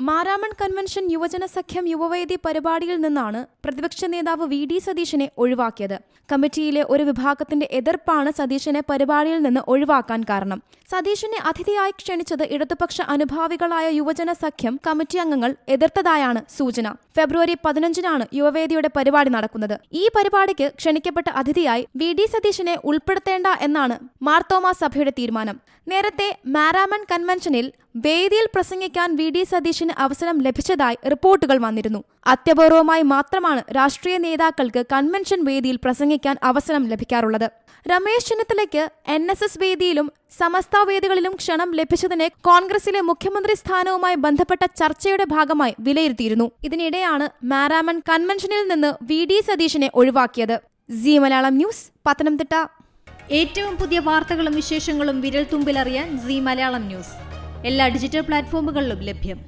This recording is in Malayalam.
മാരാമൺ കൺവെൻഷൻ യുവജന സഖ്യം യുവവേദി പരിപാടിയിൽ നിന്നാണ് പ്രതിപക്ഷ നേതാവ് വി.ഡി. സതീശനെ ഒഴിവാക്കിയത്. കമ്മിറ്റിയിലെ ഒരു വിഭാഗത്തിന്റെ എതിർപ്പാണ് സതീശനെ പരിപാടിയിൽ നിന്ന് ഒഴിവാക്കാൻ കാരണം. സതീശനെ അതിഥിയായി ക്ഷണിച്ചത് ഇടതുപക്ഷ അനുഭാവികളായ യുവജന സഖ്യം കമ്മിറ്റി അംഗങ്ങൾ എതിർത്തതായാണ് സൂചന. ഫെബ്രുവരി 15-നാണ് യുവവേദിയുടെ പരിപാടി നടക്കുന്നത്. ഈ പരിപാടിക്ക് ക്ഷണിക്കപ്പെട്ട അതിഥിയായി വി.ഡി. സതീശനെ ഉൾപ്പെടുത്തേണ്ട എന്നാണ് മാർത്തോമാ സഭയുടെ തീരുമാനം. നേരത്തെ മാരാമൺ കൺവെൻഷനിൽ വേദിയിൽ പ്രസംഗിക്കാൻ വി.ഡി. സതീശന് അവസരം ലഭിച്ചതായി റിപ്പോർട്ടുകൾ വന്നിരുന്നു. അത്യപൂർവമായി മാത്രമാണ് രാഷ്ട്രീയ നേതാക്കൾക്ക് കൺവെൻഷൻ വേദിയിൽ പ്രസംഗിക്കാൻ അവസരം ലഭിക്കാറുള്ളത്. രമേശ് ചെന്നിത്തലയ്ക്ക് NSS വേദിയിലും സമസ്ത വേദികളിലും ക്ഷണം ലഭിച്ചതിനെ കോൺഗ്രസിലെ മുഖ്യമന്ത്രി സ്ഥാനവുമായി ബന്ധപ്പെട്ട ചർച്ചയുടെ ഭാഗമായി വിലയിരുത്തിയിരുന്നു. ഇതിനിടെയാണ് മാരാമൺ കൺവെൻഷനിൽ നിന്ന് വി.ഡി. സതീശനെ ഒഴിവാക്കിയത്. C Malayalam news, Pathanamthitta. ഏറ്റവും പുതിയ വാർത്തകളും വിശേഷങ്ങളും വിരൽ തുമ്പിലറിയാൻ സി മലയാളം ന്യൂസ് എല്ലാ ഡിജിറ്റൽ പ്ലാറ്റ്ഫോമുകളിലും ലഭ്യം.